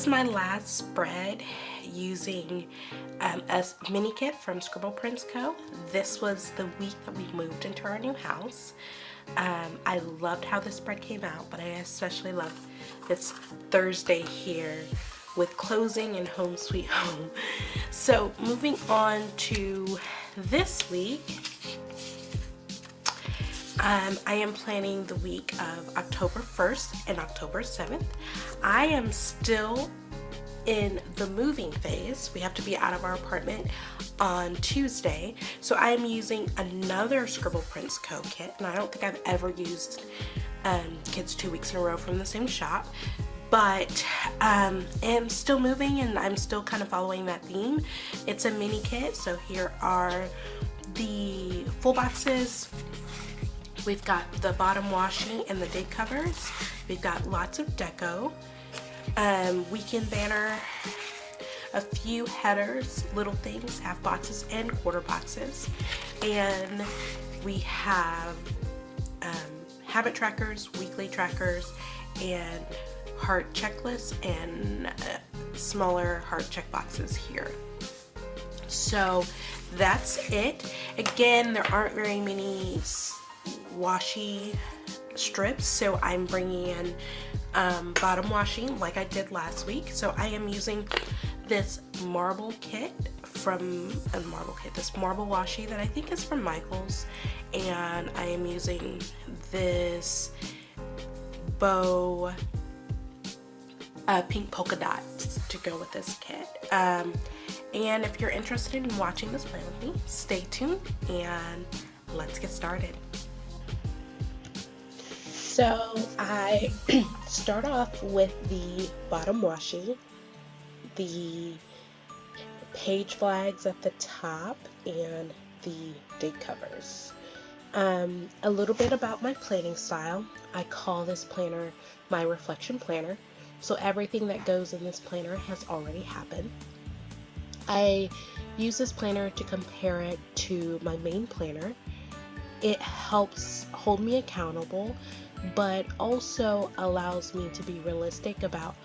is my last spread using a mini kit from Scribble Prints Co. This was the week that we moved into our new house. I loved how this spread came out, but I especially loved this Thursday here with closing and home sweet home. So moving on to this week, I am planning the week of October 1st and October 7th. I am still in the moving phase. We have to be out of our apartment on Tuesday, so I am using another Scribble Prints Co kit, and I don't think I've ever used kits 2 weeks in a row from the same shop, but am still moving and I'm still kind of following that theme. It's a mini kit, so here are the full boxes. We've got the bottom washi and the date covers. We've got lots of deco, weekend banner, a few headers, little things, half boxes and quarter boxes, and we have habit trackers, weekly trackers, and heart checklists and smaller heart check boxes here. So that's it. Again, there aren't very many washi strips, so I'm bringing in bottom washi like I did last week. So I am using this marble kit this marble washi that I think is from Michael's, and I am using this bow pink polka dot to go with this kit. And if you're interested in watching this plan with me, stay tuned and let's get started. So I start off with the bottom washi, the page flags at the top, and the date covers. A little bit about my planning style. I call this planner my reflection planner, so everything that goes in this planner has already happened. I use this planner to compare it to my main planner. It helps hold me accountable, but also allows me to be realistic about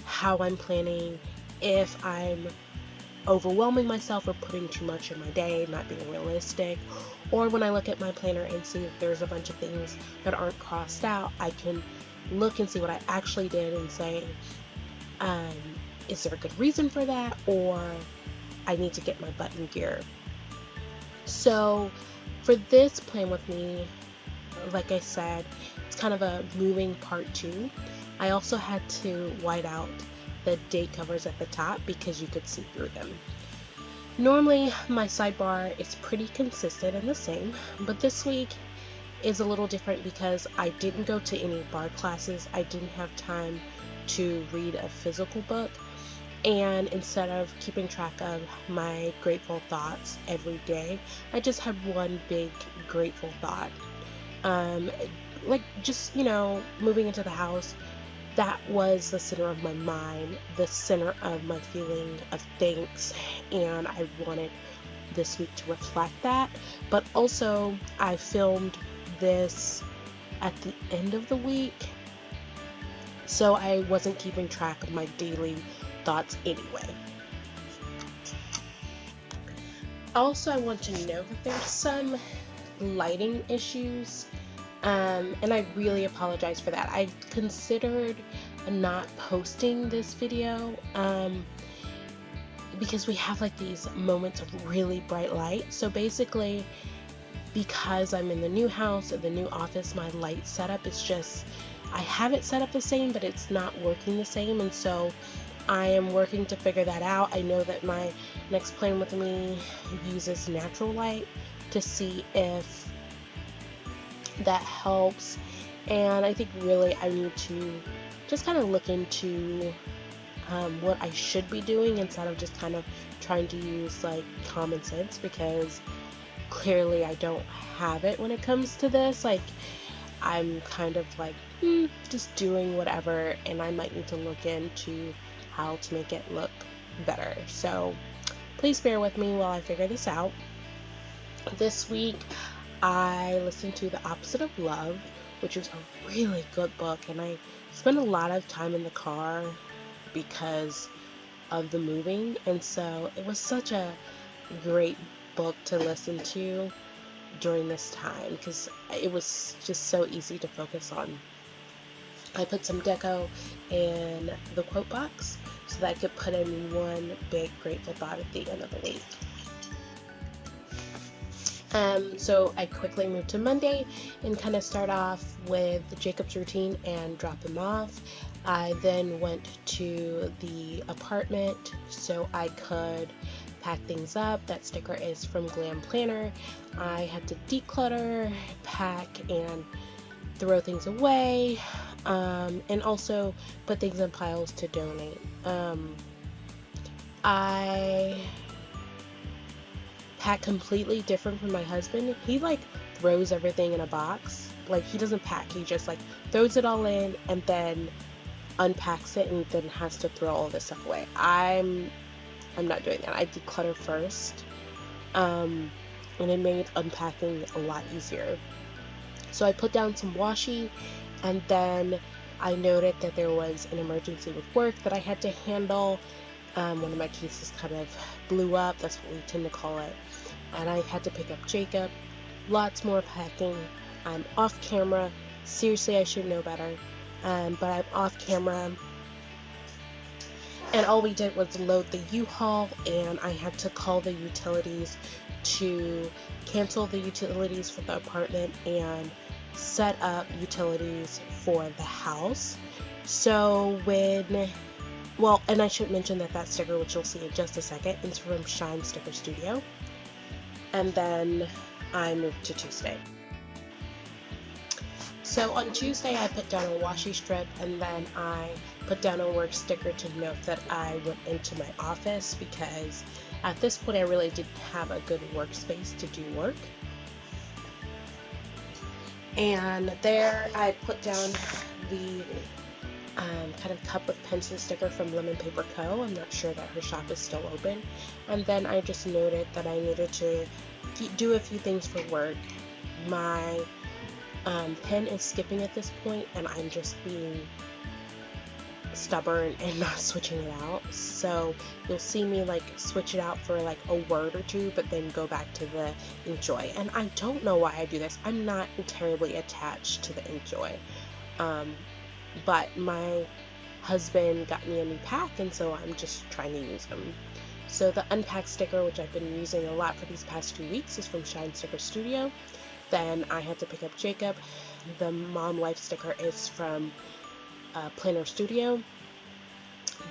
how I'm planning, if I'm overwhelming myself or putting too much in my day, not being realistic, or when I look at my planner and see if there's a bunch of things that aren't crossed out, I can look and see what I actually did and say, is there a good reason for that, or I need to get my butt in gear. So for this plan with me, like I said, it's kind of a moving part 2. I also had to white out the date covers at the top because you could see through them. Normally my sidebar is pretty consistent and the same, but this week is a little different because I didn't go to any bar classes. I didn't have time to read a physical book, and instead of keeping track of my grateful thoughts every day, I just had one big grateful thought. Like just, moving into the house, that was the center of my mind, the center of my feeling of thanks, and I wanted this week to reflect that. But also I filmed this at the end of the week, so I wasn't keeping track of my daily thoughts anyway. Also, I want to note that there's some lighting issues, and I really apologize for that. I considered not posting this video because we have like these moments of really bright light. So basically, because I'm in the new house and the new office, my light setup is just, I have it set up the same, but it's not working the same, and so I am working to figure that out. I know that my next plan with me uses natural light to see if that helps, and I think really I need to just kind of look into what I should be doing instead of just kind of trying to use like common sense, because clearly I don't have it when it comes to this. Like, I'm kind of like just doing whatever, and I might need to look into how to make it look better. So please bear with me while I figure this out. This week I listened to The Opposite of Love, which was a really good book, and I spent a lot of time in the car because of the moving, and so it was such a great book to listen to during this time because it was just so easy to focus on. I put some deco in the quote box so that I could put in one big grateful thought at the end of the week. So I quickly moved to Monday and kind of start off with Jacob's routine and drop him off. I then went to the apartment so I could pack things up. That sticker is from Glam Planner. I had to declutter, pack, and throw things away, and also put things in piles to donate. I pack completely different from my husband. He like throws everything in a box. Like he doesn't pack, he just like throws it all in and then unpacks it and then has to throw all this stuff away. I'm not doing that. I declutter first, and it made unpacking a lot easier. So I put down some washi, and then I noted that there was an emergency with work that I had to handle. One of my cases kind of blew up, that's what we tend to call it, and I had to pick up Jacob. Lots more packing. I'm off camera. Seriously, I should know better, but I'm off camera. And all we did was load the U-Haul, and I had to call the utilities to cancel the utilities for the apartment and set up utilities for the house. So and I should mention that sticker, which you'll see in just a second, is from Shine Sticker Studio. And then I moved to Tuesday. So on Tuesday, I put down a washi strip, and then I put down a work sticker to note that I went into my office because at this point I really didn't have a good workspace to do work. And there I put down the kind of cup with pencil sticker from Lemon Paper Co. I'm not sure that her shop is still open. And then I just noted that I needed to do a few things for work. My pen is skipping at this point, and I'm just being stubborn and not switching it out. So you'll see me like switch it out for like a word or two, but then go back to the Enjoy. And I don't know why I do this. I'm not terribly attached to the Enjoy, but my husband got me a new pack, and so I'm just trying to use them. So the unpack sticker, which I've been using a lot for these past 2 weeks, is from Shine Sticker Studio. Then I had to pick up Jacob. The Mom Life sticker is from Planner Studio.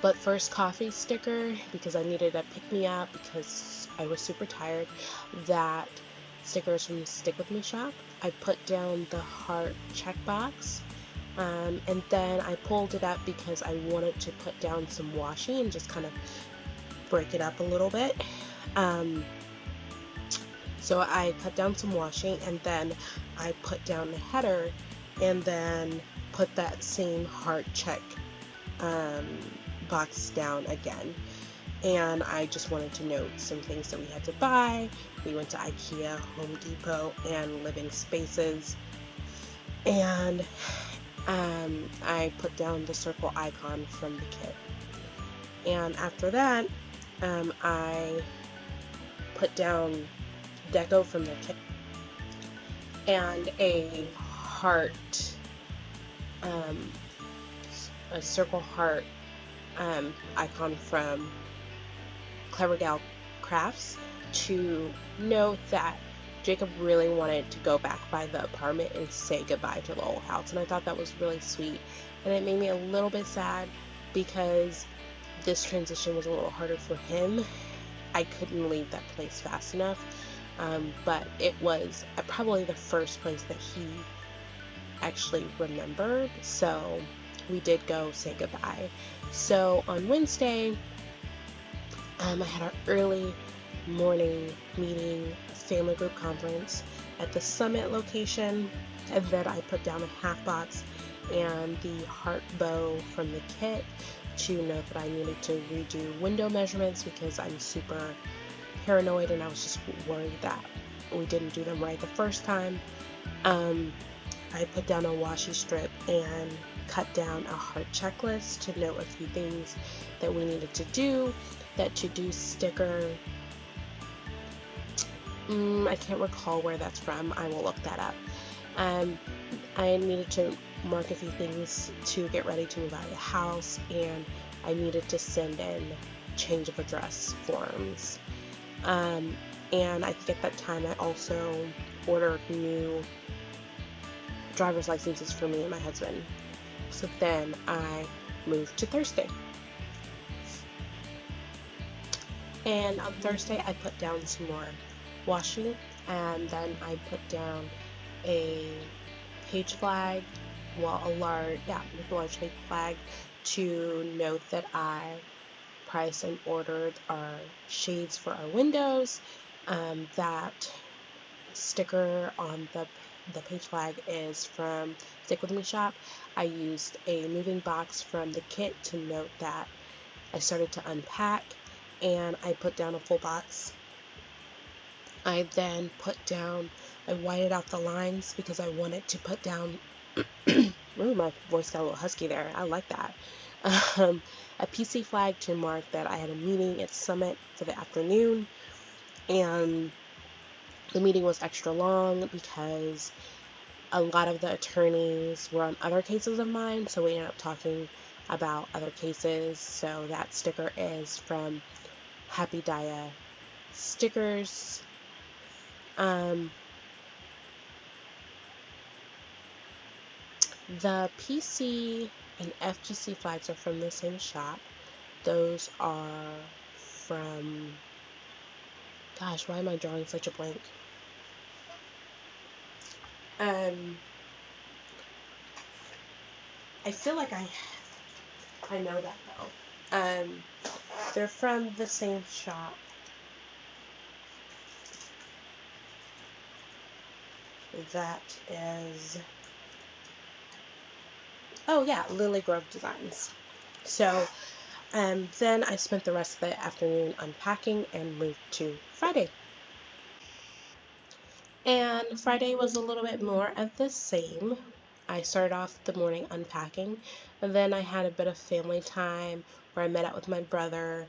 But First Coffee sticker, because I needed a pick-me-up because I was super tired. That sticker is from Stick With Me shop. I put down the heart checkbox. And then I pulled it up because I wanted to put down some washi and just kind of break it up a little bit. So I cut down some washi, and then I put down the header, and then put that same heart check box down again. And I just wanted to note some things that we had to buy. We went to IKEA, Home Depot, and Living Spaces. And I put down the circle icon from the kit. And after that, I put down deco from the kit and a heart, a circle heart icon from Clever Gal Crafts to note that Jacob really wanted to go back by the apartment and say goodbye to the old house, and I thought that was really sweet. And it made me a little bit sad because this transition was a little harder for him. I couldn't leave that place fast enough, but it was probably the first place that he actually remembered, so we did go say goodbye. So on Wednesday, I had our early morning meeting, family group conference at the Summit location, and then I put down a half box and the heart bow from the kit to note that I needed to redo window measurements because I'm super paranoid and I was just worried that we didn't do them right the first time. I put down a washi strip and cut down a heart checklist to note a few things that we needed to do. That to-do sticker, I can't recall where that's from. I will look that up. I needed to mark a few things to get ready to move out of the house, and I needed to send in change of address forms. And I think at that time I also ordered new driver's licenses for me and my husband. So then I moved to Thursday. And on Thursday I put down some more washi, and then I put down a page flag, well, a large page flag to note that I priced and ordered our shades for our windows. That sticker on the page flag is from Stick With Me shop. I used a moving box from the kit to note that I started to unpack, and I put down a full box. I then I whited out the lines because I wanted to put down, ooh, my voice got a little husky there, I like that, a PC flag to mark that I had a meeting at Summit for the afternoon, and the meeting was extra long because a lot of the attorneys were on other cases of mine, so we ended up talking about other cases. So that sticker is from Happy Dia Stickers. The PC and FGC flags are from the same shop. Those are from, gosh, why am I drawing such a blank? I feel like I know that though. They're from the same shop. That is, oh yeah, Lily Grove Designs. So then I spent the rest of the afternoon unpacking and moved to Friday. And Friday was a little bit more of the same. I started off the morning unpacking, and then I had a bit of family time where I met up with my brother,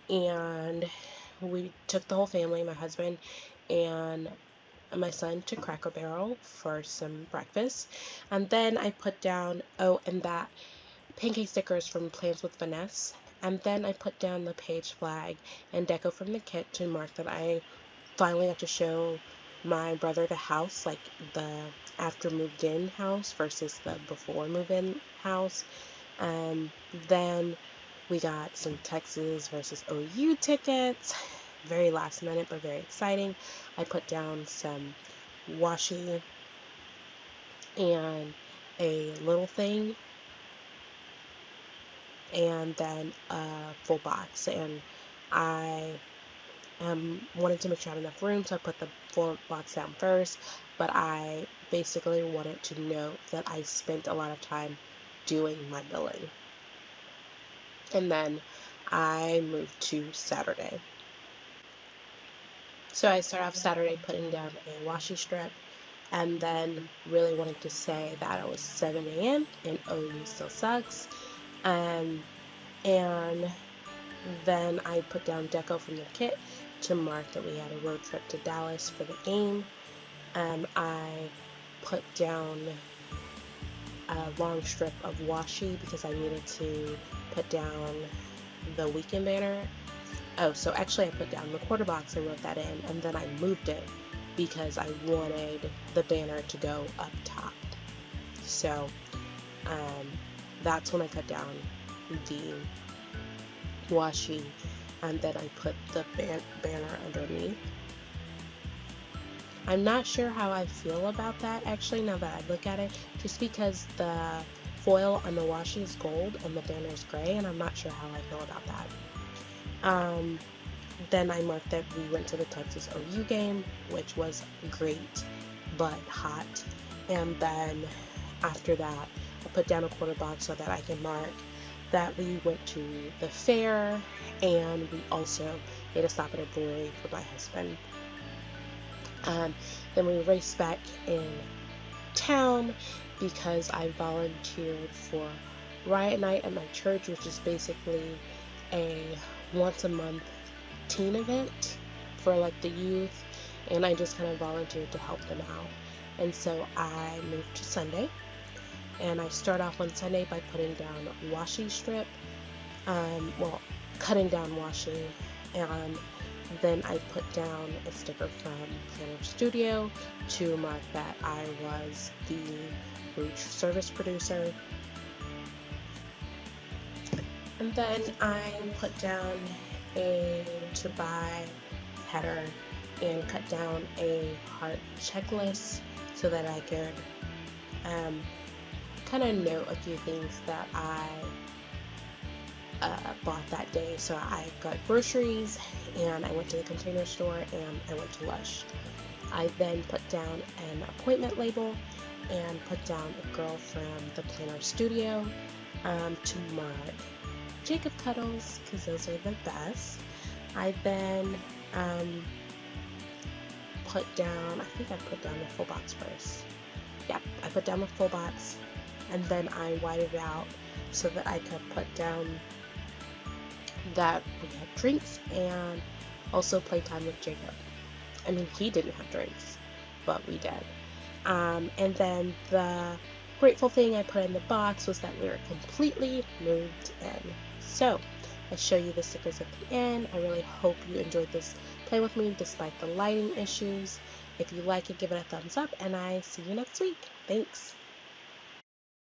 and we took the whole family, my husband and my son, to Cracker Barrel for some breakfast. And then I put down, and that pancake stickers from Plans with Vanessa. And then I put down the page flag and deco from the kit to mark that I finally got to show my brother the house, like the after moved in house versus the before move in house. Then we got some Texas versus OU tickets, very last minute but very exciting. I put down some washi and a little thing, and then a full box, and I wanted to make sure I had enough room, so I put the full box down first, but I basically wanted to note that I spent a lot of time doing my billing. And then I moved to Saturday. So I started off Saturday putting down a washi strip, and then really wanted to say that it was 7 a.m. and OU still sucks. And then I put down deco from the kit to mark that we had a road trip to Dallas for the game. I put down a long strip of washi because I needed to put down the weekend banner. So actually I put down the quarter box and wrote that in, and then I moved it because I wanted the banner to go up top. So that's when I cut down the washi, and then I put the banner underneath. I'm not sure how I feel about that actually now that I look at it, just because the foil on the washi is gold and the banner is gray, and I'm not sure how I feel about that. Then I marked that we went to the Texas OU game, which was great but hot. And then after that I put down a quarter box so that I can mark that we went to the fair, and we also made a stop at a brewery for my husband. Then we raced back in town because I volunteered for Riot Night at my church, which is basically a once a month teen event for like the youth, and I just kind of volunteered to help them out. And so I moved to Sunday, and I start off on Sunday by putting down washi strip, cutting down washi, and then I put down a sticker from Planner Studio to mark that I was the Rouge service producer. And then I put down a to buy header and cut down a heart checklist so that I could kind of note a few things that I bought that day. So I got groceries, and I went to the Container Store, and I went to Lush. I then put down an appointment label and put down a girl from the Planner Studio to mark Jacob Cuddles, because those are the best. I then put down, I think I put down the full box first. Yeah, I put down the full box, and then I whited it out so that I could put down that we had drinks and also playtime with Jacob. I mean, he didn't have drinks, but we did. And then the grateful thing I put in the box was that we were completely moved in. So I'll show you the stickers at the end. I really hope you enjoyed this play with me despite the lighting issues. If you like it, give it a thumbs up, and I see you next week. Thanks.